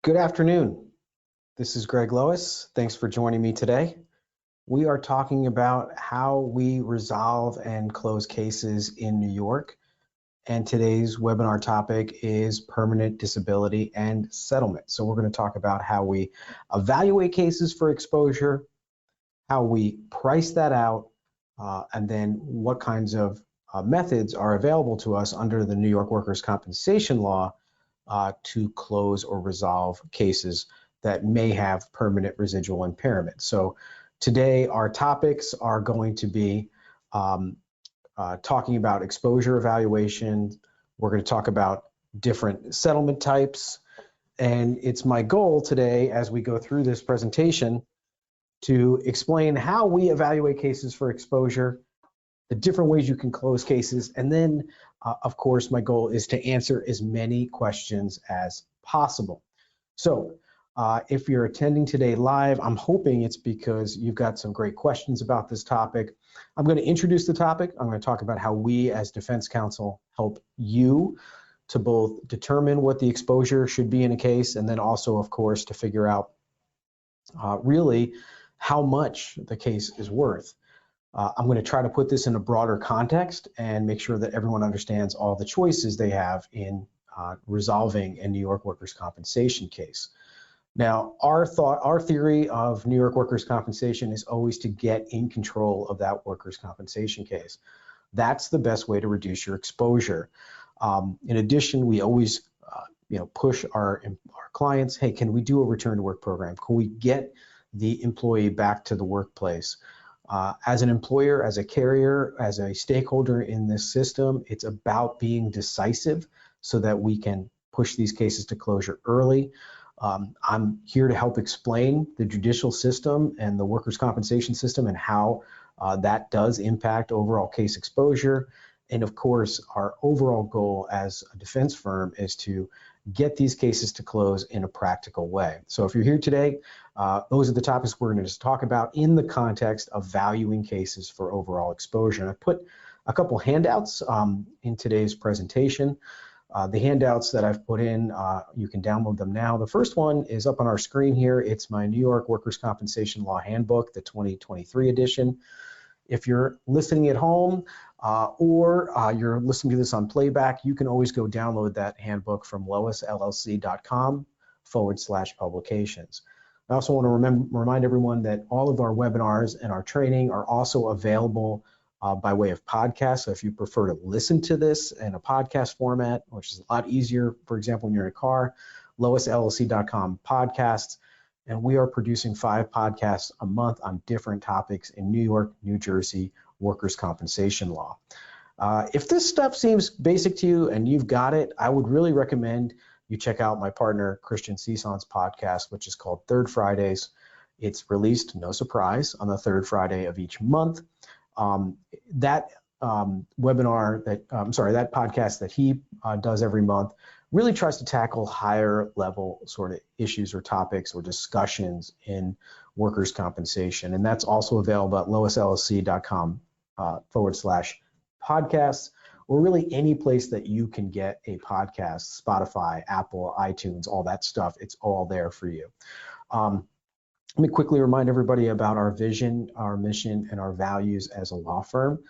Good afternoon. This is Greg Lois. Thanks for joining me today. We are talking about how we resolve and close cases in New York. And today's webinar topic is permanent disability and settlement. So we're going to talk about how we evaluate cases for exposure, how we price that out, and then what kinds of methods are available to us under the New York Workers' Compensation Law to close or resolve cases that may have permanent residual impairment. So today our topics are going to be talking about exposure evaluation. We're going to talk about different settlement types. And it's my goal today, as we go through this presentation, to explain how we evaluate cases for exposure, the different ways you can close cases, and then, of course, my goal is to answer as many questions as possible. So if you're attending today live, I'm hoping it's because you've got some great questions about this topic. I'm going to introduce the topic. I'm going to talk about how we as defense counsel help you to both determine what the exposure should be in a case, and then also, of course, to figure out really how much the case is worth. I'm going to try to put this in a broader context and make sure that everyone understands all the choices they have in resolving a New York workers' compensation case. Now, our theory of New York workers' compensation is always to get in control of that workers' compensation case. That's the best way to reduce your exposure. In addition, we always push our clients, hey, can we do a return to work program? Can we get the employee back to the workplace? As an employer, as a carrier, as a stakeholder in this system, it's about being decisive so that we can push these cases to closure early. I'm here to help explain the judicial system and the workers' compensation system and how that does impact overall case exposure. And of course, our overall goal as a defense firm is to get these cases to close in a practical way. So if you're here today, those are the topics we're going to just talk about in the context of valuing cases for overall exposure. And I put a couple handouts in today's presentation. The handouts that I've put in, you can download them now. The first one is up on our screen here. It's my New York Workers' Compensation Law Handbook, the 2023 edition. If you're listening at home or you're listening to this on playback, you can always go download that handbook from loisllc.com/publications. I also want to remind everyone that all of our webinars and our training are also available by way of podcast. So if you prefer to listen to this in a podcast format, which is a lot easier, for example, when you're in a car, loisllc.com podcasts. And we are producing 5 podcasts a month on different topics in New York, New Jersey, workers' compensation law. If this stuff seems basic to you and you've got it, I would really recommend you check out my partner, Christian Ceson's podcast, which is called Third Fridays. It's released, no surprise, on the third Friday of each month. That podcast that he does every month really tries to tackle higher level sort of issues or topics or discussions in workers' compensation. And that's also available at loisllc.com/podcasts, or really any place that you can get a podcast, Spotify, Apple, iTunes, all that stuff. It's all there for you. Let me quickly remind everybody about our vision, our mission, and our values as a law firm.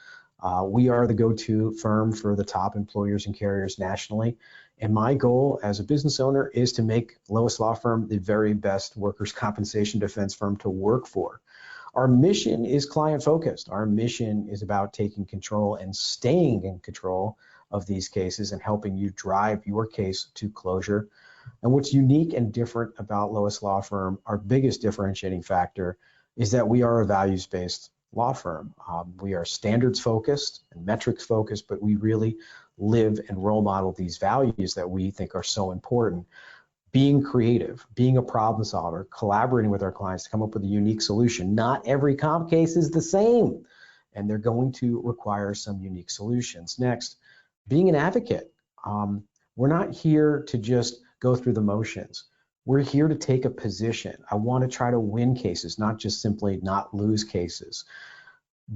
We are the go-to firm for the top employers and carriers nationally. And my goal as a business owner is to make Lois Law Firm the very best workers' compensation defense firm to work for. Our mission is client-focused. Our mission is about taking control and staying in control of these cases and helping you drive your case to closure. And what's unique and different about Lois Law Firm, our biggest differentiating factor, is that we are a values-based law firm. We are standards focused and metrics focused, but we really live and role model these values that we think are so important. Being creative, being a problem solver, collaborating with our clients to come up with a unique solution. Not every comp case is the same, and they're going to require some unique solutions. Next, being an advocate. We're not here to just go through the motions. We're here to take a position. I want to try to win cases, not just simply not lose cases.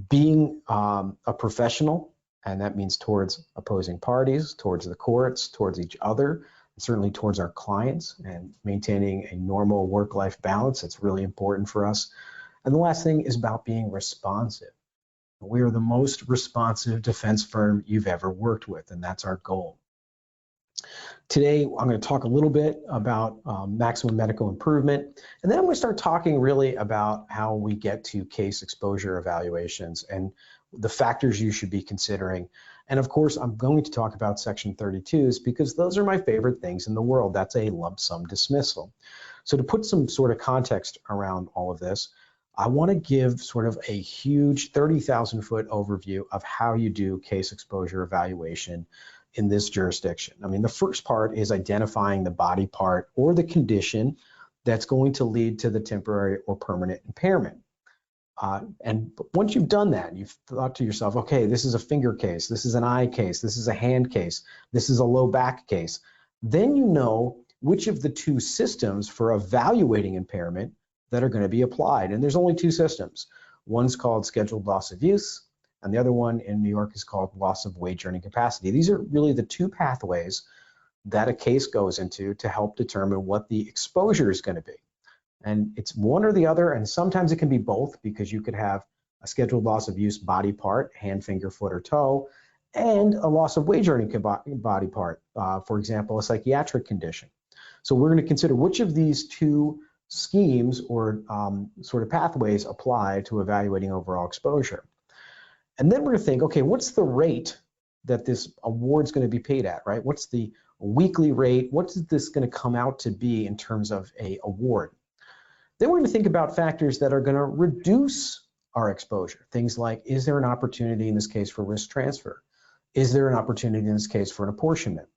Being a professional, and that means towards opposing parties, towards the courts, towards each other, certainly towards our clients, and maintaining a normal work-life balance. That's really important for us. And the last thing is about being responsive. We are the most responsive defense firm you've ever worked with, and that's our goal. Today, I'm going to talk a little bit about maximum medical improvement, and then I'm going to start talking really about how we get to case exposure evaluations and the factors you should be considering. And of course, I'm going to talk about Section 32s because those are my favorite things in the world. That's a lump sum dismissal. So to put some sort of context around all of this, I want to give sort of a huge 30,000-foot overview of how you do case exposure evaluation in this jurisdiction. I mean, the first part is identifying the body part or the condition that's going to lead to the temporary or permanent impairment. And once you've done that, you've thought to yourself, okay, this is a finger case, this is an eye case, this is a hand case, this is a low back case. Then you know which of the two systems for evaluating impairment that are going to be applied. And there's only two systems. One's called scheduled loss of use, and the other one in New York is called loss of wage earning capacity. These are really the two pathways that a case goes into to help determine what the exposure is going to be. And it's one or the other, and sometimes it can be both, because you could have a scheduled loss of use body part, hand, finger, foot, or toe, and a loss of wage earning body part, for example, a psychiatric condition. So we're going to consider which of these two schemes or sort of pathways apply to evaluating overall exposure. And then we're going to think, okay, what's the rate that this award's going to be paid at, right? What's the weekly rate? What's this going to come out to be in terms of an award? Then we're going to think about factors that are going to reduce our exposure. Things like, is there an opportunity in this case for risk transfer? Is there an opportunity in this case for an apportionment?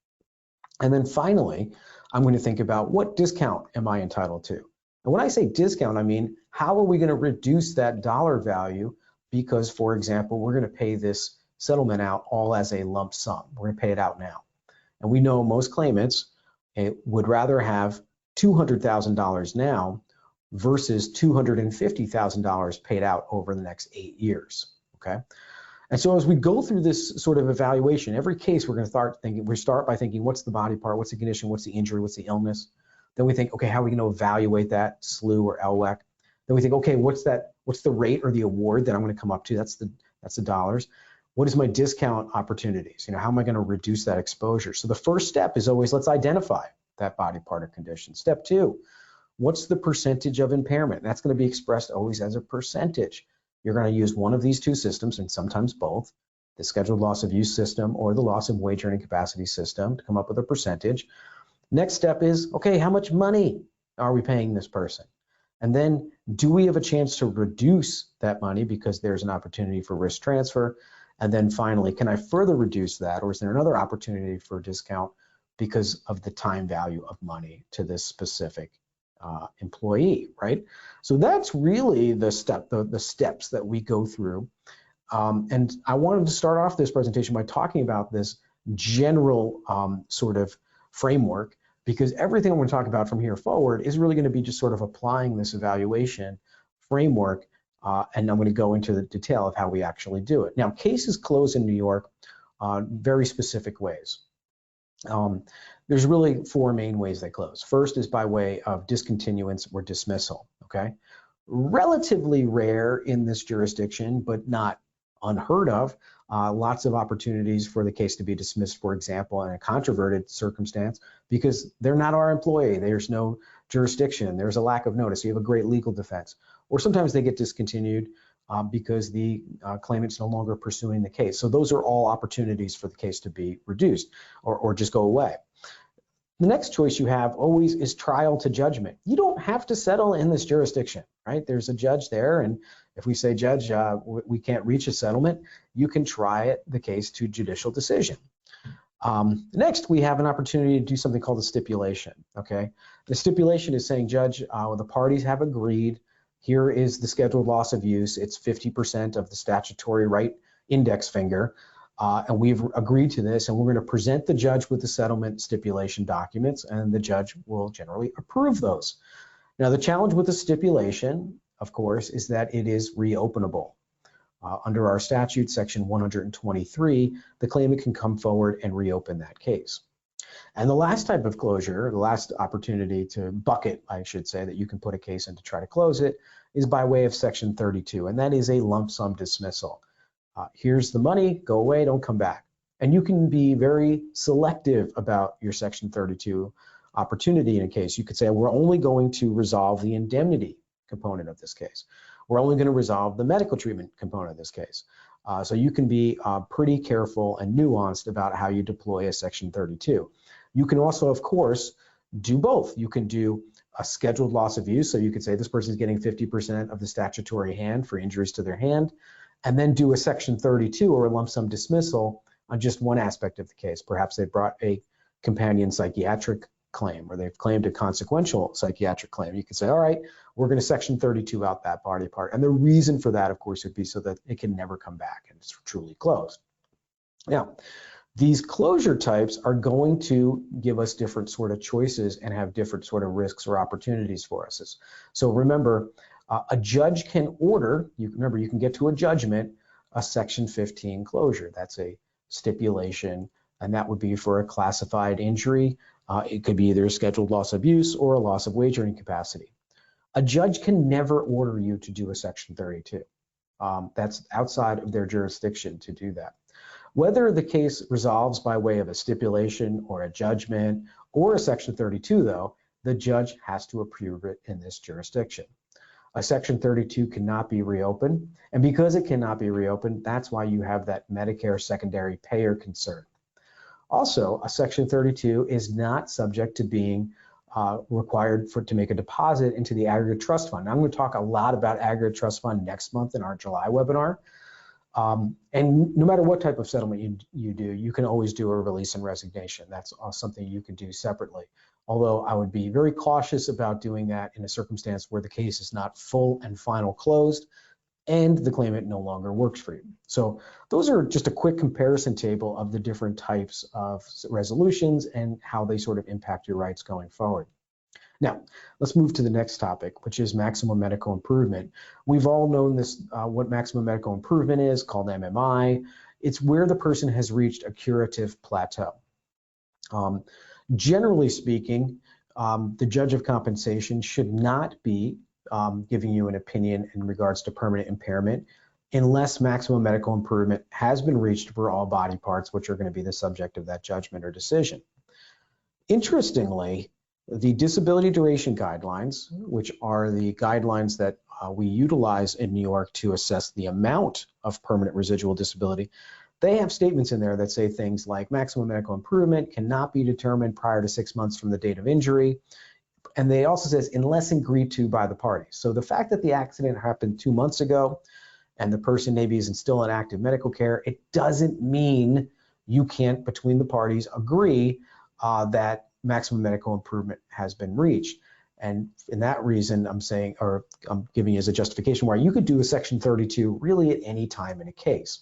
And then finally, I'm going to think about, what discount am I entitled to? And when I say discount, I mean, how are we going to reduce that dollar value? Because, for example, we're going to pay this settlement out all as a lump sum. We're going to pay it out now. And we know most claimants would rather have $200,000 now versus $250,000 paid out over the next 8 years, okay? And so as we go through this sort of evaluation, every case we're going to start by thinking, what's the body part, what's the condition, what's the injury, what's the illness? Then we think, okay, how are we going to evaluate that, SLU or LWEC? Then we think, okay, what's the rate or the award that I'm going to come up to? That's the dollars. What is my discount opportunities? You know, how am I going to reduce that exposure? So the first step is always, let's identify that body part or condition. Step two, what's the percentage of impairment? That's going to be expressed always as a percentage. You're going to use one of these two systems, and sometimes both, the scheduled loss of use system or the loss of wage earning capacity system, to come up with a percentage. Next step is, okay, how much money are we paying this person? And then, do we have a chance to reduce that money because there's an opportunity for risk transfer? And then finally, can I further reduce that, or is there another opportunity for a discount because of the time value of money to this specific employee, right? So that's really the steps that we go through. And I wanted to start off this presentation by talking about this general sort of framework, because everything I'm going to talk about from here forward is really going to be just sort of applying this evaluation framework, and I'm going to go into the detail of how we actually do it. Now, cases close in New York very specific ways. There's really four main ways they close. First is by way of discontinuance or dismissal, okay? Relatively rare in this jurisdiction, but not unheard of. Lots of opportunities for the case to be dismissed, for example, in a controverted circumstance, because they're not our employee. There's no jurisdiction. There's a lack of notice. You have a great legal defense. Or sometimes they get discontinued because the claimant's no longer pursuing the case. So those are all opportunities for the case to be reduced or just go away. The next choice you have always is trial to judgment. You don't have to settle in this jurisdiction, right? There's a judge there, and if we say, Judge, we can't reach a settlement, you can try the case to judicial decision. Next, we have an opportunity to do something called a stipulation, okay? The stipulation is saying, Judge, the parties have agreed, here is the scheduled loss of use, it's 50% of the statutory right index finger, and we've agreed to this, and we're going to present the judge with the settlement stipulation documents, and the judge will generally approve those. Now, the challenge with the stipulation, of course, is that it is reopenable. Under our statute, section 123, the claimant can come forward and reopen that case. And the last type of closure, the last opportunity to bucket, I should say, that you can put a case in to try to close it is by way of Section 32, and that is a lump sum dismissal. Here's the money, go away, don't come back. And you can be very selective about your Section 32 opportunity in a case. You could say, we're only going to resolve the indemnity component of this case. We're only going to resolve the medical treatment component of this case. So you can be pretty careful and nuanced about how you deploy a Section 32. You can also, of course, do both. You can do a scheduled loss of use, so you could say this person is getting 50% of the statutory hand for injuries to their hand, and then do a Section 32 or a lump sum dismissal on just one aspect of the case. Perhaps they brought a companion psychiatric claim, or they've claimed a consequential psychiatric claim. You could say, all right, we're going to Section 32 out that body part. And the reason for that, of course, would be so that it can never come back and it's truly closed. Now, these closure types are going to give us different sort of choices and have different sort of risks or opportunities for us. So remember, a judge can order, you can get to a judgment, a Section 15 closure. That's a stipulation, and that would be for a classified injury. It could be either a scheduled loss of use or a loss of wage earning capacity. A judge can never order you to do a Section 32. That's outside of their jurisdiction to do that. Whether the case resolves by way of a stipulation or a judgment or a Section 32, though, the judge has to approve it in this jurisdiction. A Section 32 cannot be reopened, and because it cannot be reopened, that's why you have that Medicare secondary payer concern. Also, a Section 32 is not subject to being required to make a deposit into the aggregate trust fund. Now, I'm going to talk a lot about aggregate trust fund next month in our July webinar. And no matter what type of settlement you do, you can always do a release and resignation. That's something you can do separately. Although I would be very cautious about doing that in a circumstance where the case is not full and final closed and the claimant no longer works for you. So those are just a quick comparison table of the different types of resolutions and how they sort of impact your rights going forward. Now, let's move to the next topic, which is maximum medical improvement. We've all known this, what maximum medical improvement is, called MMI. It's where the person has reached a curative plateau. Generally speaking, the judge of compensation should not be giving you an opinion in regards to permanent impairment unless maximum medical improvement has been reached for all body parts, which are going to be the subject of that judgment or decision. Interestingly, the disability duration guidelines, which are the guidelines that we utilize in New York to assess the amount of permanent residual disability, they have statements in there that say things like maximum medical improvement cannot be determined prior to 6 months from the date of injury. And they also says unless agreed to by the parties. So the fact that the accident happened 2 months ago and the person maybe is still in active medical care, it doesn't mean you can't, between the parties, agree that maximum medical improvement has been reached. And in that reason, I'm saying, or I'm giving you as a justification why you could do a Section 32 really at any time in a case.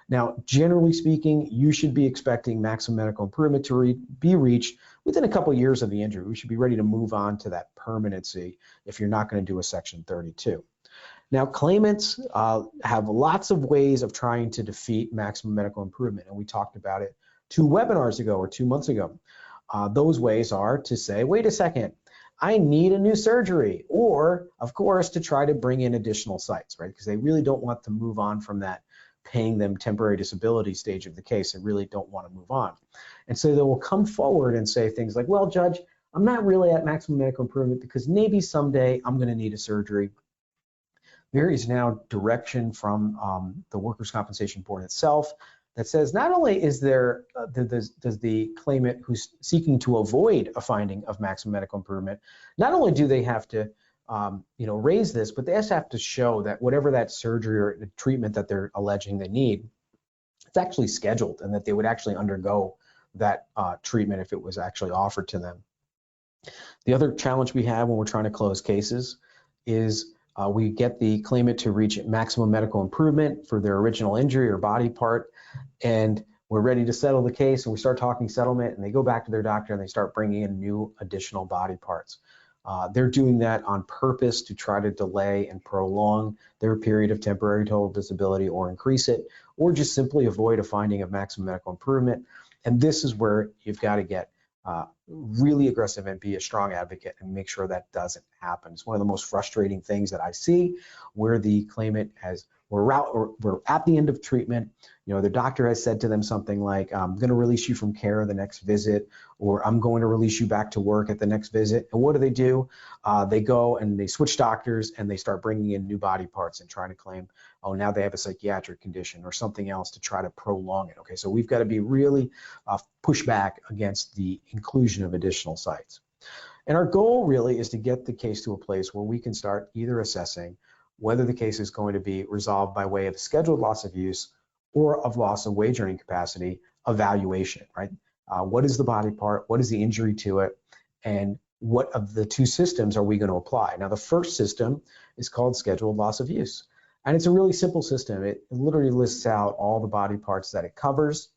Now, generally speaking, you should be expecting maximum medical improvement to be reached within a couple years of the injury. We should be ready to move on to that permanency if you're not going to do a Section 32. Now, claimants have lots of ways of trying to defeat maximum medical improvement, and we talked about it 2 webinars ago or 2 months ago. Those ways are to say, wait a second, I need a new surgery, or, of course, to try to bring in additional sites, right? Because they really don't want to move on from that paying them temporary disability stage of the case. They really don't want to move on. And so they will come forward and say things like, well, Judge, I'm not really at maximum medical improvement because maybe someday I'm going to need a surgery. There is now direction from the Workers' Compensation Board itself that says not only is there, does the claimant who's seeking to avoid a finding of maximum medical improvement, not only do they have to raise this, but they also have to show that whatever that surgery or the treatment that they're alleging they need, it's actually scheduled and that they would actually undergo that treatment if it was actually offered to them. The other challenge we have when we're trying to close cases is we get the claimant to reach maximum medical improvement for their original injury or body part, and we're ready to settle the case, and we start talking settlement, and they go back to their doctor and they start bringing in new additional body parts. They're doing that on purpose to try to delay and prolong their period of temporary total disability or increase it, or just simply avoid a finding of maximum medical improvement. And this is where you've got to get really aggressive and be a strong advocate and make sure that doesn't happen. It's one of the most frustrating things that I see, where the claimant we're at the end of treatment. The doctor has said to them something like, I'm going to release you from care the next visit, or I'm going to release you back to work at the next visit. And what do? They go and they switch doctors and they start bringing in new body parts and trying to claim, oh, now they have a psychiatric condition or something else to try to prolong it. Okay, so we've got to be really push back against the inclusion of additional sites. And our goal really is to get the case to a place where we can start either assessing whether the case is going to be resolved by way of scheduled loss of use or of loss of wage earning capacity evaluation, right? What is the body part? What is the injury to it? And what of the two systems are we going to apply? Now, the first system is called scheduled loss of use. And it's a really simple system. It literally lists out all the body parts that it covers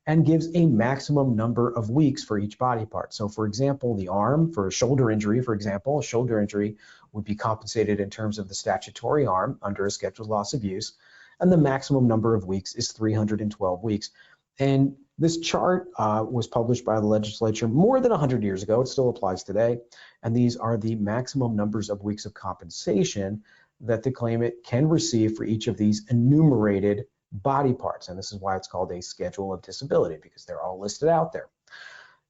and gives a maximum number of weeks for each body part. So for example, the arm, for a shoulder injury, for example, a shoulder injury would be compensated in terms of the statutory arm under a scheduled loss of use, and the maximum number of weeks is 312 weeks. And this chart was published by the legislature more than 100 years ago. It still applies today. And these are the maximum numbers of weeks of compensation that the claimant can receive for each of these enumerated body parts. And this is why it's called a schedule of disability, because they're all listed out there.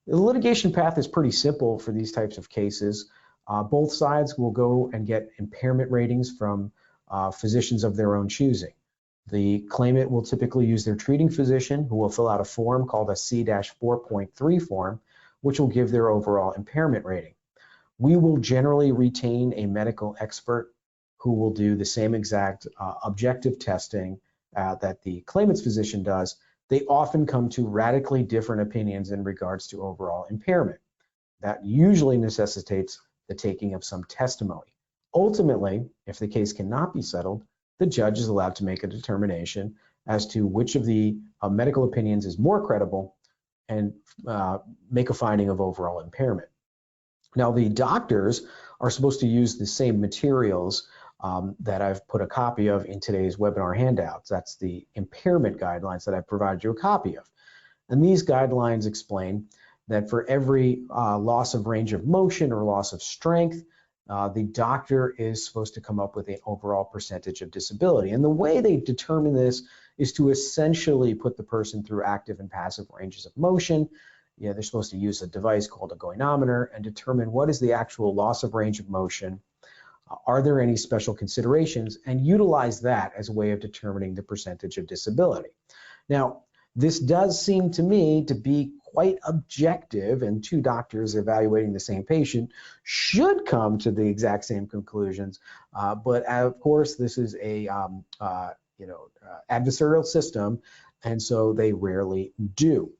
The litigation path is pretty simple for these types of cases. Both sides will go and get impairment ratings from physicians of their own choosing. The claimant will typically use their treating physician, who will fill out a form called a C-4.3 form, which will give their overall impairment rating. We will generally retain a medical expert who will do the same exact objective testing that the claimant's physician does. They often come to radically different opinions in regards to overall impairment. That usually necessitates the taking of some testimony. Ultimately, if the case cannot be settled, the judge is allowed to make a determination as to which of the medical opinions is more credible and make a finding of overall impairment. Now, the doctors are supposed to use the same materials that I've put a copy of in today's webinar handouts. That's the impairment guidelines that I provided you a copy of. And these guidelines explain that for every loss of range of motion or loss of strength, the doctor is supposed to come up with an overall percentage of disability. And the way they determine this is to essentially put the person through active and passive ranges of motion. They're supposed to use a device called a goniometer and determine what is the actual loss of range of motion. Are there any special considerations, and utilize that as a way of determining the percentage of disability. Now, this does seem to me to be quite objective, and two doctors evaluating the same patient should come to the exact same conclusions. But of course, this is a adversarial system, and so they rarely do.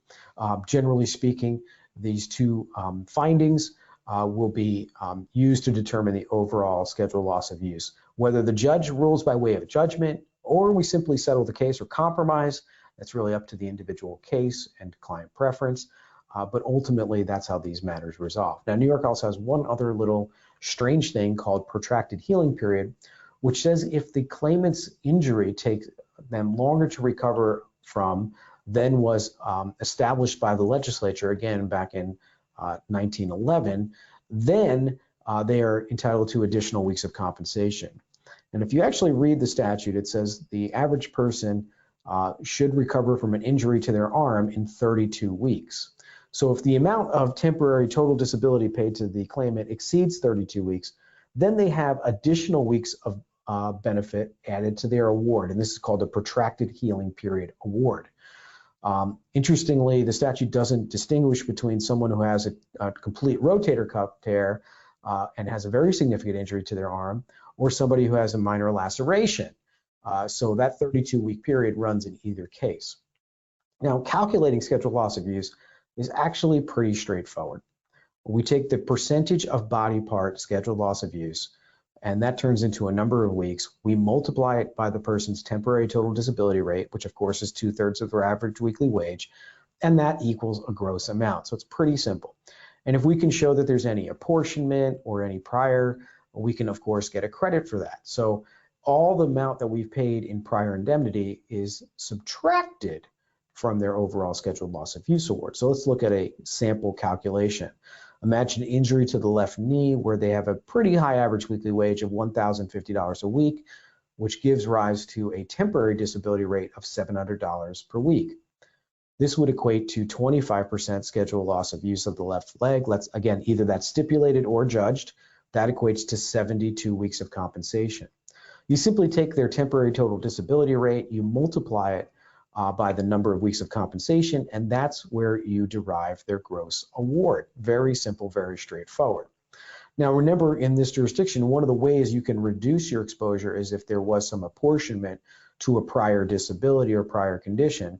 Generally speaking, these two findings will be used to determine the overall scheduled loss of use. Whether the judge rules by way of judgment or we simply settle the case or compromise, that's really up to the individual case and client preference. But ultimately, that's how these matters resolve. Now, New York also has one other little strange thing called protracted healing period, which says if the claimant's injury takes them longer to recover from than was established by the legislature, again, back in 1911, then they are entitled to additional weeks of compensation. And if you actually read the statute, it says the average person should recover from an injury to their arm in 32 weeks. So if the amount of temporary total disability paid to the claimant exceeds 32 weeks, then they have additional weeks of benefit added to their award. And this is called a protracted healing period award. Interestingly, the statute doesn't distinguish between someone who has a complete rotator cuff tear and has a very significant injury to their arm, or somebody who has a minor laceration. So that 32-week period runs in either case. Now, calculating scheduled loss of use is actually pretty straightforward. We take the percentage of body part scheduled loss of use, and that turns into a number of weeks. We multiply it by the person's temporary total disability rate, which of course is 2/3 of their average weekly wage, and that equals a gross amount. So it's pretty simple. And if we can show that there's any apportionment or any prior, we can of course get a credit for that. So all the amount that we've paid in prior indemnity is subtracted from their overall scheduled loss of use award. So let's look at a sample calculation. Imagine injury to the left knee where they have a pretty high average weekly wage of $1,050 a week, which gives rise to a temporary disability rate of $700 per week. This would equate to 25% scheduled loss of use of the left leg. Let's, again, either that's stipulated or judged. That equates to 72 weeks of compensation. You simply take their temporary total disability rate, you multiply it by the number of weeks of compensation, and that's where you derive their gross award. Very simple, very straightforward. Now remember, in this jurisdiction, one of the ways you can reduce your exposure is if there was some apportionment to a prior disability or prior condition.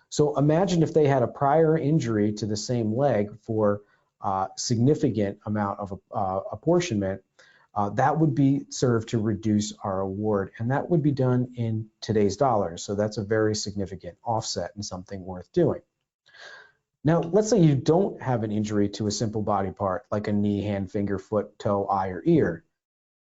So imagine if they had a prior injury to the same leg for a significant amount of apportionment, that would be served to reduce our award, and that would be done in today's dollars. So that's a very significant offset and something worth doing. Now, let's say you don't have an injury to a simple body part like a knee, hand, finger, foot, toe, eye, or ear.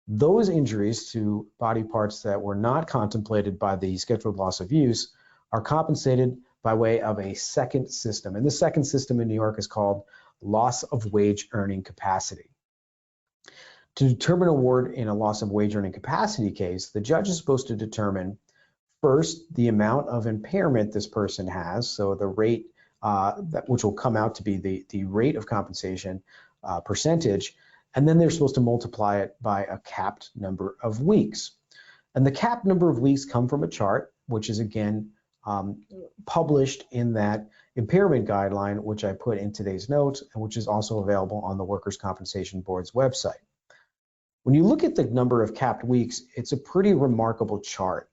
Those injuries to body parts that were not contemplated by the scheduled loss of use are compensated by way of a second system. And the second system in New York is called loss of wage earning capacity. To determine award in a loss of wage earning capacity case, the judge is supposed to determine first the amount of impairment this person has, so the rate which will come out to be the rate of compensation percentage, and then they're supposed to multiply it by a capped number of weeks. And the capped number of weeks come from a chart, which is again published in that impairment guideline, which I put in today's notes, and which is also available on the Workers' Compensation Board's website. When you look at the number of capped weeks, it's a pretty remarkable chart.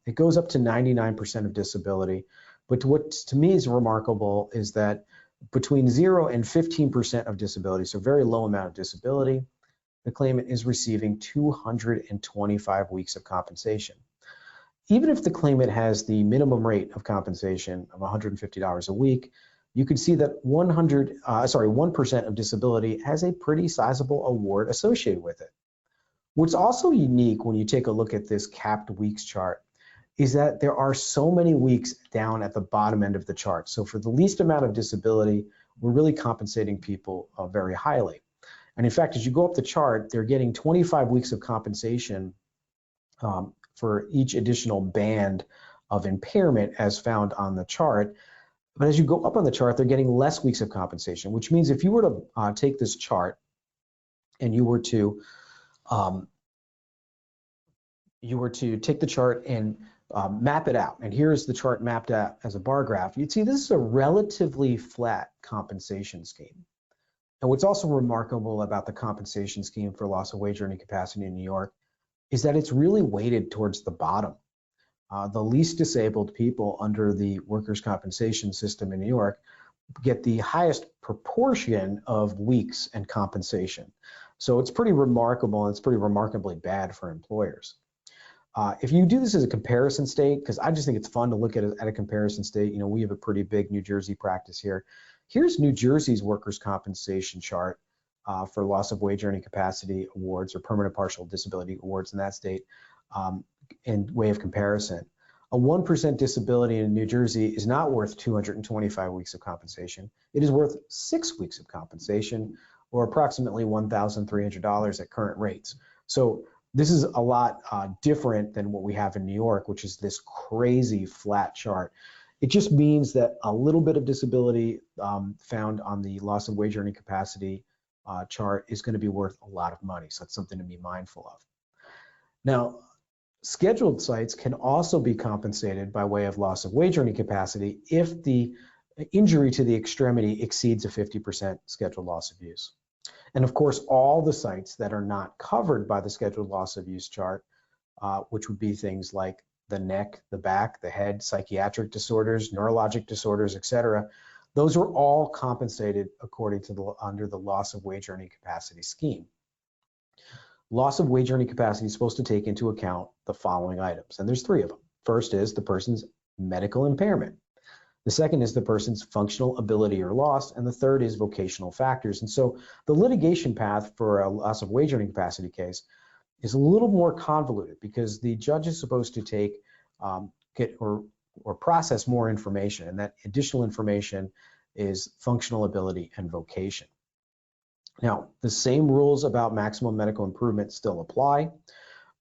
It goes up to 99% of disability, but what to me is remarkable is that between 0 and 15% of disability, so very low amount of disability, the claimant is receiving 225 weeks of compensation. Even if the claimant has the minimum rate of compensation of $150 a week, you can see that 1% of disability has a pretty sizable award associated with it. What's also unique when you take a look at this capped weeks chart is that there are so many weeks down at the bottom end of the chart. So for the least amount of disability, we're really compensating people very highly. And in fact, as you go up the chart, they're getting 25 weeks of compensation for each additional band of impairment as found on the chart. But as you go up on the chart, they're getting less weeks of compensation, which means if you were to take this chart and you were to take the chart and map it out, and here's the chart mapped out as a bar graph, you'd see this is a relatively flat compensation scheme. And what's also remarkable about the compensation scheme for loss of wage earning capacity in New York is that it's really weighted towards the bottom. The least disabled people under the workers' compensation system in New York get the highest proportion of weeks and compensation. So it's pretty remarkable, and it's pretty remarkably bad for employers. If you do this as a comparison state, because I just think it's fun to look at a comparison state, you know, we have a pretty big New Jersey practice here. Here's New Jersey's workers' compensation chart for loss of wage earning capacity awards or permanent partial disability awards in that state in way of comparison. A 1% disability in New Jersey is not worth 225 weeks of compensation. It is worth 6 weeks of compensation, or approximately $1,300 at current rates. So this is a lot different than what we have in New York, which is this crazy flat chart. It just means that a little bit of disability found on the loss of wage earning capacity chart is going to be worth a lot of money. So that's something to be mindful of. Now, scheduled sites can also be compensated by way of loss of wage earning capacity if the injury to the extremity exceeds a 50% scheduled loss of use. And of course, all the sites that are not covered by the scheduled loss of use chart, which would be things like the neck, the back, the head, psychiatric disorders, neurologic disorders, etc., those are all compensated according to under the loss of wage earning capacity scheme. Loss of wage earning capacity is supposed to take into account the following items, and there's 3 of them. First is the person's medical impairment. The second is the person's functional ability or loss, and the third is vocational factors. And so the litigation path for a loss of wage earning capacity case is a little more convoluted because the judge is supposed to take or process more information, and that additional information is functional ability and vocation. Now, the same rules about maximum medical improvement still apply,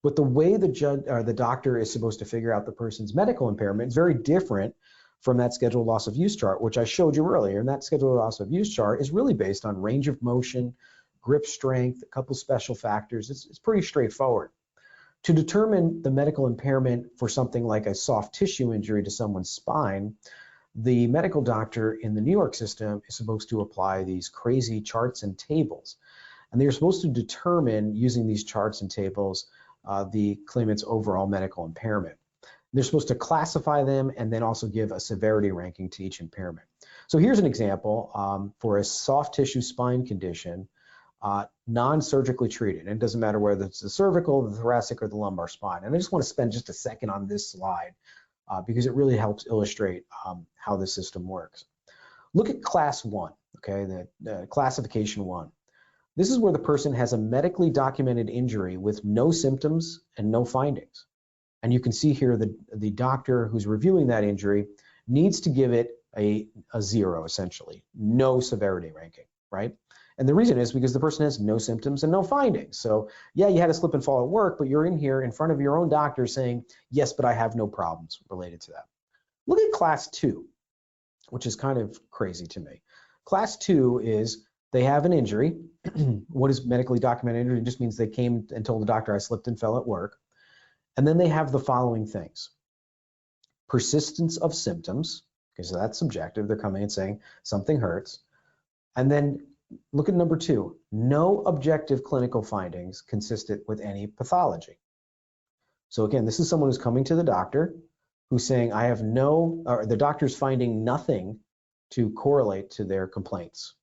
but the way the doctor is supposed to figure out the person's medical impairment is very different from that scheduled loss of use chart, which I showed you earlier. And that scheduled loss of use chart is really based on range of motion, grip strength, a couple special factors. It's pretty straightforward. To determine the medical impairment for something like a soft tissue injury to someone's spine, the medical doctor in the New York system is supposed to apply these crazy charts and tables. And they're supposed to determine, using these charts and tables, the claimant's overall medical impairment. They're supposed to classify them and then also give a severity ranking to each impairment. So here's an example for a soft tissue spine condition, non-surgically treated. And it doesn't matter whether it's the cervical, the thoracic, or the lumbar spine. And I just want to spend just a second on this slide because it really helps illustrate how the system works. Look at class 1, okay, the classification 1. This is where the person has a medically documented injury with no symptoms and no findings. And you can see here the doctor who's reviewing that injury needs to give it a 0, essentially, no severity ranking, right? And the reason is because the person has no symptoms and no findings. So yeah, you had a slip and fall at work, but you're in here in front of your own doctor saying, yes, but I have no problems related to that. Look at class 2, which is kind of crazy to me. Class 2 is they have an injury. What is medically documented injury? It just means they came and told the doctor I slipped and fell at work. And then they have the following things. Persistence of symptoms, okay, so that's subjective. They're coming and saying something hurts. And then look at number 2, no objective clinical findings consistent with any pathology. So again, this is someone who's coming to the doctor who's saying I have no, or the doctor's finding nothing to correlate to their complaints.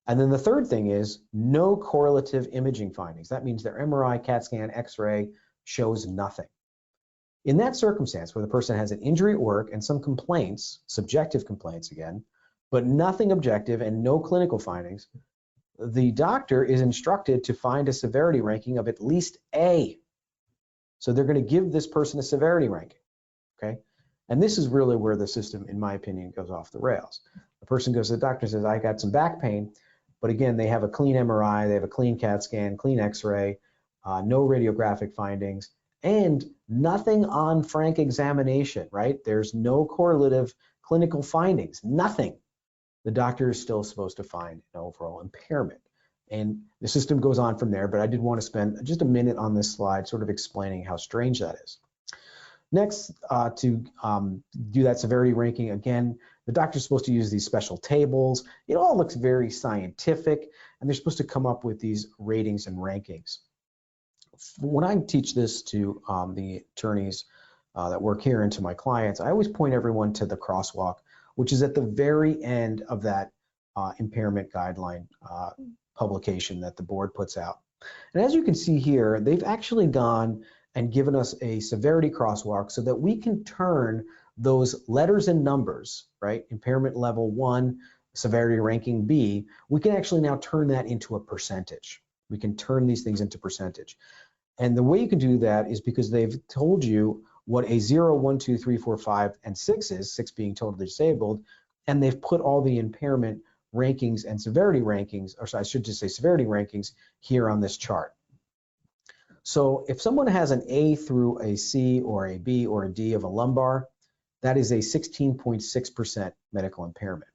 And then the third thing is no correlative imaging findings. That means their MRI, CAT scan, X-ray shows nothing. In that circumstance where the person has an injury at work and some complaints, subjective complaints again, but nothing objective and no clinical findings, the doctor is instructed to find a severity ranking of at least A. So they're going to give this person a severity ranking, okay? And this is really where the system, in my opinion, goes off the rails. The person goes to the doctor and says, I got some back pain, but again, they have a clean MRI, they have a clean CAT scan, clean X-ray, no radiographic findings, and nothing on frank examination, right? There's no correlative clinical findings, nothing. The doctor is still supposed to find an overall impairment. And the system goes on from there, but I did want to spend just a minute on this slide sort of explaining how strange that is. Next, to do that severity ranking, again, the doctor's supposed to use these special tables. It all looks very scientific, and they're supposed to come up with these ratings and rankings. When I teach this to the attorneys that work here and to my clients, I always point everyone to the crosswalk, which is at the very end of that impairment guideline publication that the board puts out. And as you can see here, they've actually gone and given us a severity crosswalk so that we can turn those letters and numbers, right? Impairment level 1, severity ranking B, we can actually now turn that into a percentage. We can turn these things into percentage. And the way you can do that is because they've told you what a 0, 1, 2, 3, 4, 5, and 6 is, 6 being totally disabled, and they've put all the impairment rankings and severity rankings, or I should just say severity rankings, here on this chart. So if someone has an A through a C or a B or a D of a lumbar, that is a 16.6% medical impairment.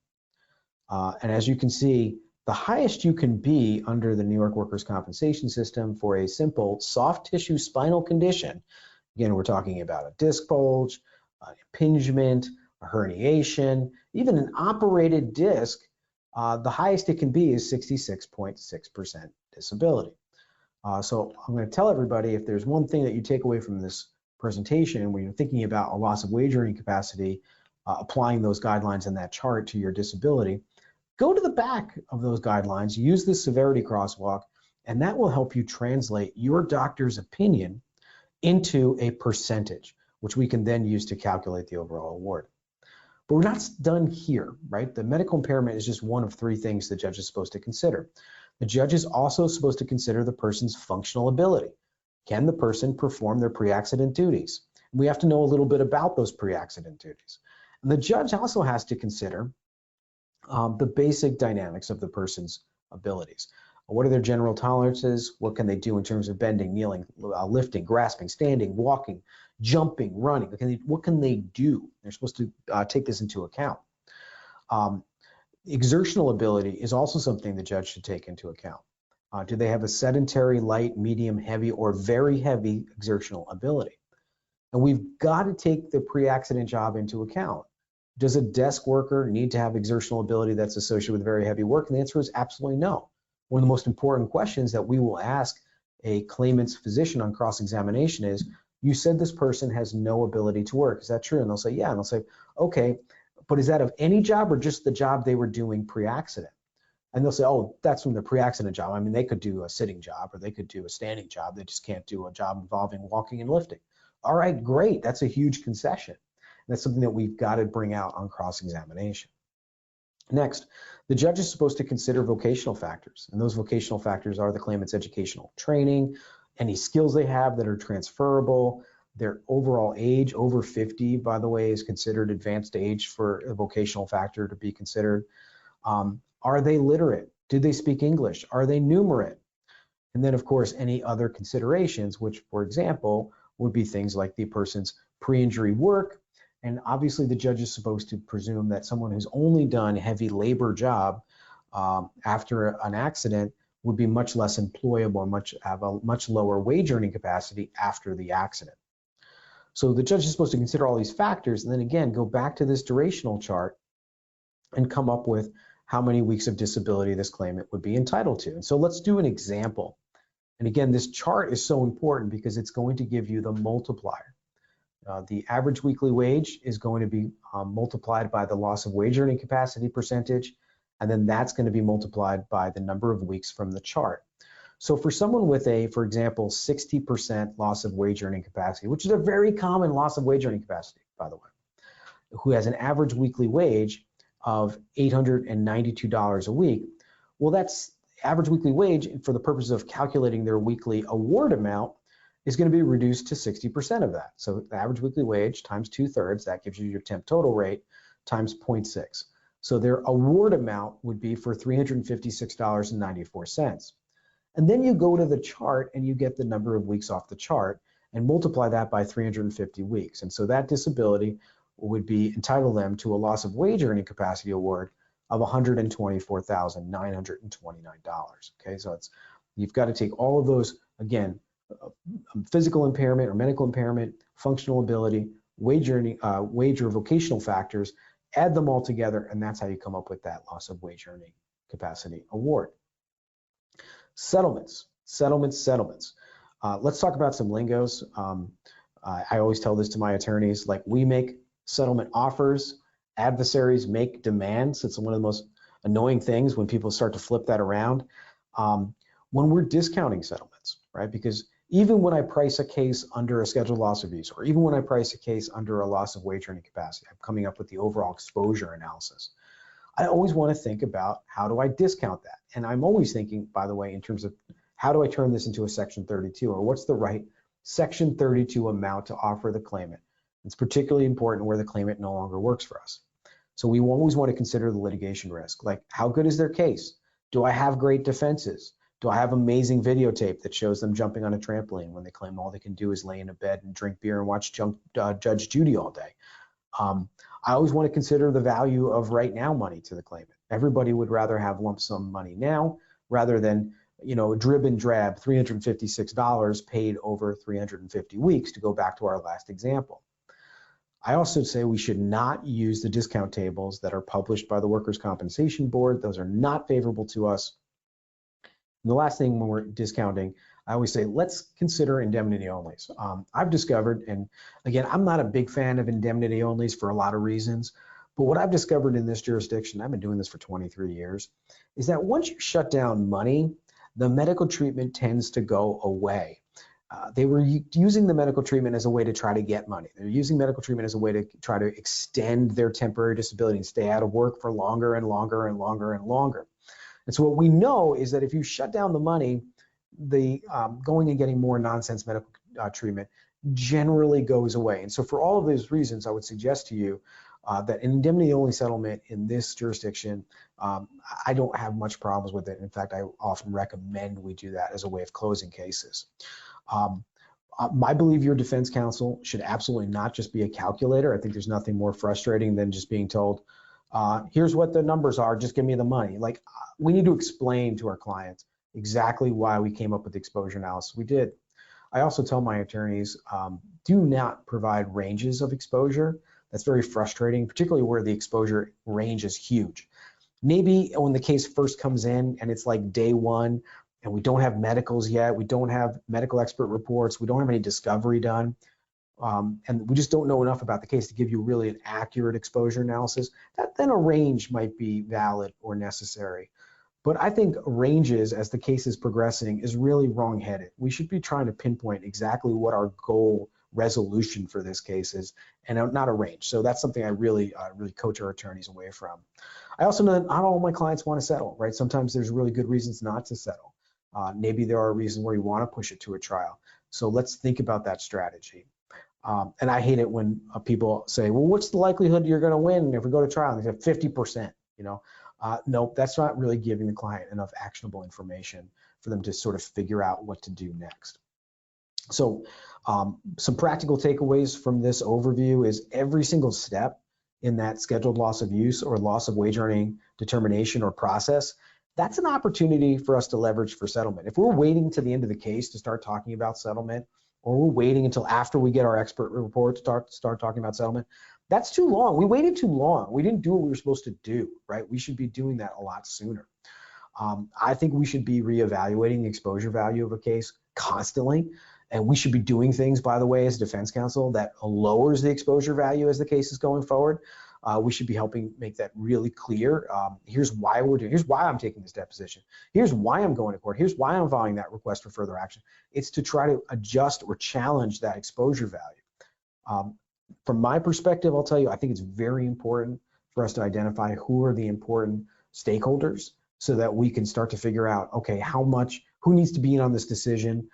And as you can see, the highest you can be under the New York Workers' Compensation System for a simple soft tissue spinal condition, again, we're talking about a disc bulge, an impingement, a herniation, even an operated disc, the highest it can be is 66.6% disability. So I'm going to tell everybody, if there's one thing that you take away from this presentation when you're thinking about a loss of wage earning capacity, applying those guidelines in that chart to your disability, go to the back of those guidelines, use the severity crosswalk, and that will help you translate your doctor's opinion into a percentage, which we can then use to calculate the overall award. But we're not done here, right? The medical impairment is just one of 3 things the judge is supposed to consider. The judge is also supposed to consider the person's functional ability. Can the person perform their pre-accident duties? We have to know a little bit about those pre-accident duties. And the judge also has to consider the basic dynamics of the person's abilities. What are their general tolerances? What can they do in terms of bending, kneeling, lifting, grasping, standing, walking, jumping, running? What can they do? They're supposed to take this into account. Exertional ability is also something the judge should take into account. Do they have a sedentary, light, medium, heavy, or very heavy exertional ability? And we've got to take the pre-accident job into account. Does a desk worker need to have exertional ability that's associated with very heavy work? And the answer is absolutely no. One of the most important questions that we will ask a claimant's physician on cross-examination is, you said this person has no ability to work. Is that true? And they'll say, yeah. And they'll say, okay, but is that of any job or just the job they were doing pre-accident? And they'll say, oh, that's from the pre-accident job. I mean, they could do a sitting job or they could do a standing job. They just can't do a job involving walking and lifting. All right, great. That's a huge concession. And that's something that we've got to bring out on cross-examination. Next, the judge is supposed to consider vocational factors. And those vocational factors are the claimant's educational training, any skills they have that are transferable, their overall age. Over 50, by the way, is considered advanced age for a vocational factor to be considered. Are they literate? Do they speak English? Are they numerate? And then, of course, any other considerations, which, for example, would be things like the person's pre-injury work. And obviously, the judge is supposed to presume that someone who's only done heavy labor job after an accident would be much less employable and have a much lower wage earning capacity after the accident. So the judge is supposed to consider all these factors and then again go back to this durational chart and come up with how many weeks of disability this claimant would be entitled to. And so let's do an example. And again, this chart is so important because it's going to give you the multiplier. The average weekly wage is going to be multiplied by the loss of wage earning capacity percentage, and then that's going to be multiplied by the number of weeks from the chart. So for someone with a, for example, 60% loss of wage earning capacity, which is a very common loss of wage earning capacity, by the way, who has an average weekly wage of $892 a week, well, that's average weekly wage for the purpose of calculating their weekly award amount is going to be reduced to 60% of that. So the average weekly wage times 2/3, that gives you your temp total rate, times 0.6. So their award amount would be for $356.94. And then you go to the chart and you get the number of weeks off the chart and multiply that by 350 weeks. And so that disability would be entitle them to a loss of wage earning capacity award of $124,929. Okay, so you've got to take all of those, again, physical impairment or medical impairment, functional ability, wage earning, wage or vocational factors, add them all together, and that's how you come up with that loss of wage earning capacity award. Settlements. Let's talk about some lingos. I always tell this to my attorneys, like, we make settlement offers, adversaries make demands. It's one of the most annoying things when people start to flip that around. When we're discounting settlements, right? Because even when I price a case under a scheduled loss of use, or even when I price a case under a loss of wage earning capacity, I'm coming up with the overall exposure analysis. I always want to think about, how do I discount that? And I'm always thinking, by the way, in terms of how do I turn this into a Section 32, or what's the right Section 32 amount to offer the claimant? It's particularly important where the claimant no longer works for us. So we always want to consider the litigation risk, like, how good is their case? Do I have great defenses? Do I have amazing videotape that shows them jumping on a trampoline when they claim all they can do is lay in a bed and drink beer and watch Judge Judy all day? I always want to consider the value of right now money to the claimant. Everybody would rather have lump sum money now rather than, drib and drab $356 paid over 350 weeks, to go back to our last example. I also say we should not use the discount tables that are published by the Workers' Compensation Board. Those are not favorable to us. And the last thing, when we're discounting, I always say, let's consider indemnity onlys. I've discovered, and again, I'm not a big fan of indemnity onlys for a lot of reasons, but what I've discovered in this jurisdiction, I've been doing this for 23 years, is that once you shut down money, the medical treatment tends to go away. They were using the medical treatment as a way to try to get money. They're using medical treatment as a way to try to extend their temporary disability and stay out of work for longer and longer and longer and longer. And so what we know is that if you shut down the money, the going and getting more nonsense medical treatment generally goes away. And so for all of those reasons, I would suggest to you that an indemnity-only settlement in this jurisdiction, I don't have much problems with it. In fact, I often recommend we do that as a way of closing cases. I believe your defense counsel should absolutely not just be a calculator. I think there's nothing more frustrating than just being told, here's what the numbers are, just give me the money. Like, we need to explain to our clients exactly why we came up with the exposure analysis we did. I also tell my attorneys, do not provide ranges of exposure. That's very frustrating, particularly where the exposure range is huge. Maybe when the case first comes in and it's like day one and we don't have medicals yet, we don't have medical expert reports, we don't have any discovery done, and we just don't know enough about the case to give you really an accurate exposure analysis, then a range might be valid or necessary. But I think ranges, as the case is progressing, is really wrong-headed. We should be trying to pinpoint exactly what our goal resolution for this case is, and not a range. So that's something I really coach our attorneys away from. I also know that not all my clients want to settle, right? Sometimes there's really good reasons not to settle. Maybe there are reasons where you want to push it to a trial. So let's think about that strategy. And I hate it when people say, well, what's the likelihood you're going to win if we go to trial? And they say 50%, you know. Nope, that's not really giving the client enough actionable information for them to sort of figure out what to do next. So some practical takeaways from this overview is every single step in that scheduled loss of use or loss of wage earning determination or process, that's an opportunity for us to leverage for settlement. If we're waiting to the end of the case to start talking about settlement, or we're waiting until after we get our expert report to start talking about settlement, that's too long. We waited too long. We didn't do what we were supposed to do, right? We should be doing that a lot sooner. I think we should be reevaluating the exposure value of a case constantly. And we should be doing things, by the way, as defense counsel that lowers the exposure value as the case is going forward. We should be helping make that really clear. Here's why we're doing, here's why I'm taking this deposition. Here's why I'm going to court. Here's why I'm filing that request for further action. It's to try to adjust or challenge that exposure value. From my perspective, I'll tell you, I think it's very important for us to identify who are the important stakeholders so that we can start to figure out, okay, who needs to be in on this decision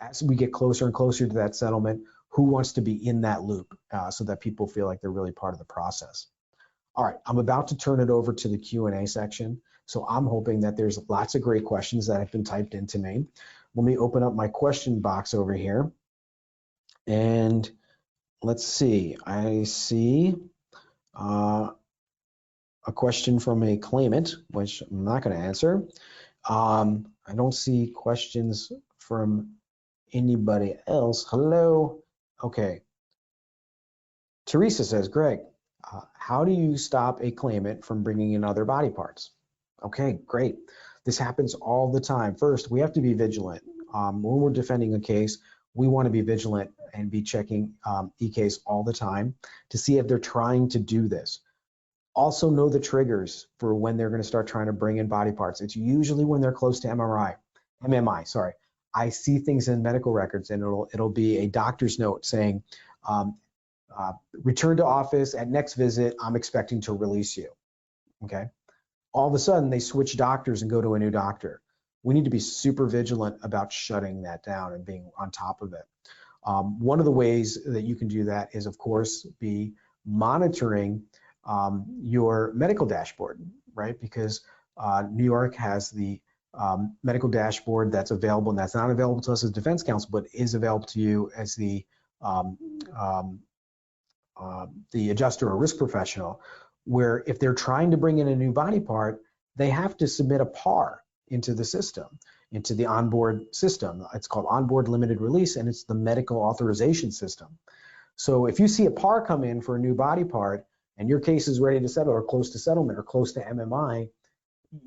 as we get closer and closer to that settlement, who wants to be in that loop so that people feel like they're really part of the process. All right, I'm about to turn it over to the Q&A section. So I'm hoping that there's lots of great questions that have been typed into me. Let me open up my question box over here. And let's see, I see a question from a claimant, which I'm not going to answer. I don't see questions from anybody else. Hello. Okay. Teresa says, Greg, how do you stop a claimant from bringing in other body parts? Okay, great. This happens all the time. First, we have to be vigilant. When we're defending a case, we want to be vigilant and be checking e-case all the time to see if they're trying to do this. Also know the triggers for when they're going to start trying to bring in body parts. It's usually when they're close to MMI, sorry. I see things in medical records and it'll be a doctor's note saying, return to office at next visit, I'm expecting to release you, okay? All of a sudden they switch doctors and go to a new doctor. We need to be super vigilant about shutting that down and being on top of it. One of the ways that you can do that is, of course, be monitoring your medical dashboard, right? Because New York has the medical dashboard that's available, and that's not available to us as defense counsel, but is available to you as the adjuster or risk professional, where if they're trying to bring in a new body part, they have to submit a PAR into the system, into the onboard system. It's called onboard limited release, and it's the medical authorization system. So if you see a PAR come in for a new body part and your case is ready to settle or close to settlement or close to MMI,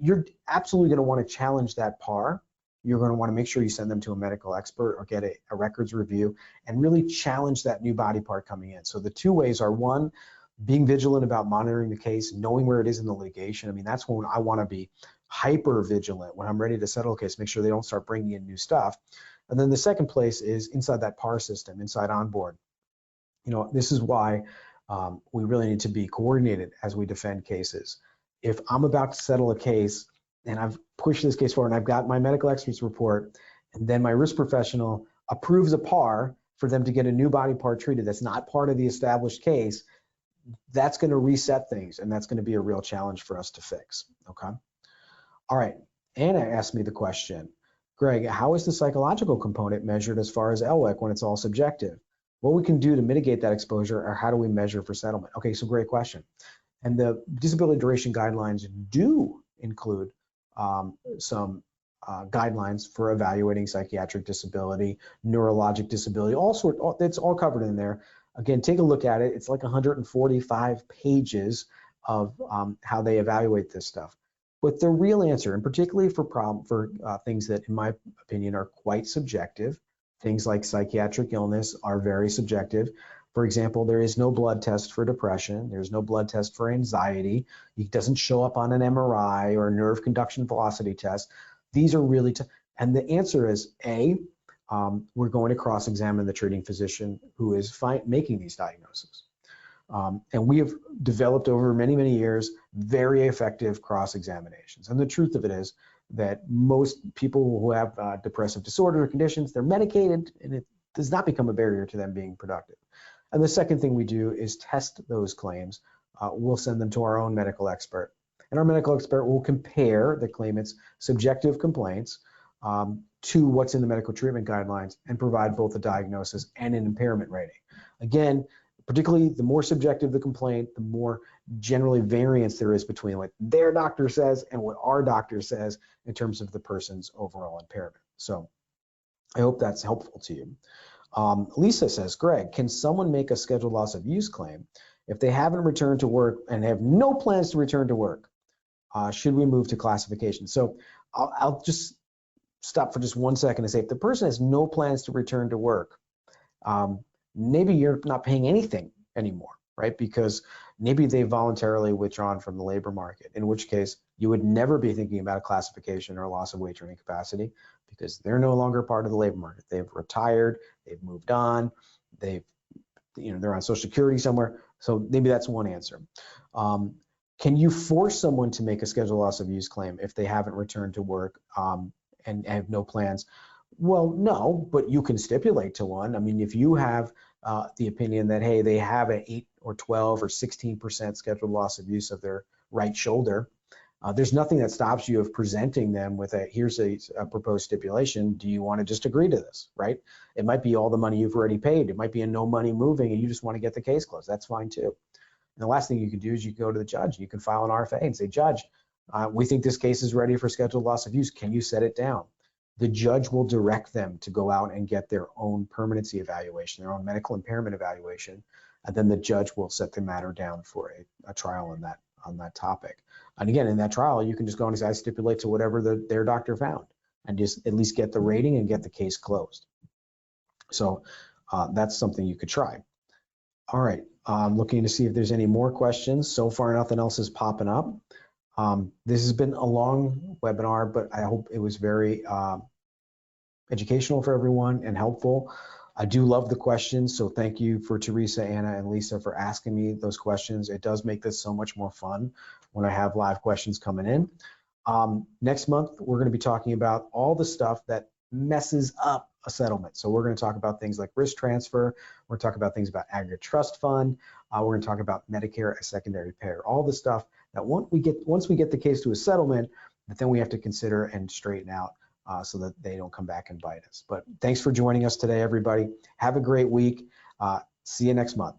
you're absolutely going to want to challenge that PAR. You're going to want to make sure you send them to a medical expert or get a records review and really challenge that new body part coming in. So the two ways are, one, being vigilant about monitoring the case, knowing where it is in the litigation. I mean, that's when I want to be hyper vigilant when I'm ready to settle a case, make sure they don't start bringing in new stuff. And then the second place is inside that PAR system, inside onboard. You know, this is why we really need to be coordinated as we defend cases. If I'm about to settle a case and I've pushed this case forward and I've got my medical expert's report, and then my risk professional approves a PAR for them to get a new body part treated that's not part of the established case, that's going to reset things, and that's going to be a real challenge for us to fix. Okay. All right. Anna asked me the question, Greg, how is the psychological component measured as far as LWEC when it's all subjective? What we can do to mitigate that exposure, or how do we measure for settlement? Okay, so great question. And the disability duration guidelines do include some guidelines for evaluating psychiatric disability, neurologic disability, it's all covered in there. Again, take a look at it. It's like 145 pages of how they evaluate this stuff. But the real answer, and particularly for things that, in my opinion, are quite subjective, things like psychiatric illness are very subjective. For example, there is no blood test for depression. There's no blood test for anxiety. It doesn't show up on an MRI or a nerve conduction velocity test. These are really, and the answer is A, we're going to cross-examine the treating physician who is making these diagnoses. And we have developed over many, many years very effective cross-examinations. And the truth of it is that most people who have depressive disorder or conditions, they're medicated, and it does not become a barrier to them being productive. And the second thing we do is test those claims. We'll send them to our own medical expert. And our medical expert will compare the claimant's subjective complaints to what's in the medical treatment guidelines and provide both a diagnosis and an impairment rating. Again, particularly the more subjective the complaint, the more generally variance there is between what their doctor says and what our doctor says in terms of the person's overall impairment. So I hope that's helpful to you. Lisa says, Greg, can someone make a scheduled loss of use claim if they haven't returned to work and have no plans to return to work? Should we move to classification? So I'll just stop for just 1 second and say, if the person has no plans to return to work, maybe you're not paying anything anymore, right? Because maybe they've voluntarily withdrawn from the labor market, in which case you would never be thinking about a classification or a loss of wage earning capacity because they're no longer part of the labor market. They've retired, they've moved on, they're on Social Security somewhere. So maybe that's one answer. Can you force someone to make a scheduled loss of use claim if they haven't returned to work and have no plans? Well, no, but you can stipulate to one. I mean, if you have the opinion that, hey, they have an 8 or 12 or 16% scheduled loss of use of their right shoulder, there's nothing that stops you of presenting them with here's a proposed stipulation. Do you want to just agree to this, right? It might be all the money you've already paid. It might be a no money moving and you just want to get the case closed. That's fine too. And the last thing you can do is you can go to the judge. You can file an RFA and say, Judge, we think this case is ready for scheduled loss of use. Can you set it down? The judge will direct them to go out and get their own permanency evaluation, their own medical impairment evaluation, and then the judge will set the matter down for a trial on that topic. And again, in that trial, you can just go and say, I stipulate to whatever their doctor found, and just at least get the rating and get the case closed. So that's something you could try. All right, I'm looking to see if there's any more questions. So far, nothing else is popping up. This has been a long webinar, but I hope it was very educational for everyone and helpful. I do love the questions, so thank you for Teresa, Anna, and Lisa for asking me those questions. It does make this so much more fun when I have live questions coming in. Next month, we're going to be talking about all the stuff that messes up a settlement. So we're going to talk about things like risk transfer. We're going to talk about things about aggregate trust fund. We're going to talk about Medicare as secondary payer, all the stuff that once we get the case to a settlement, that then we have to consider and straighten out so that they don't come back and bite us. But thanks for joining us today, everybody. Have a great week. See you next month.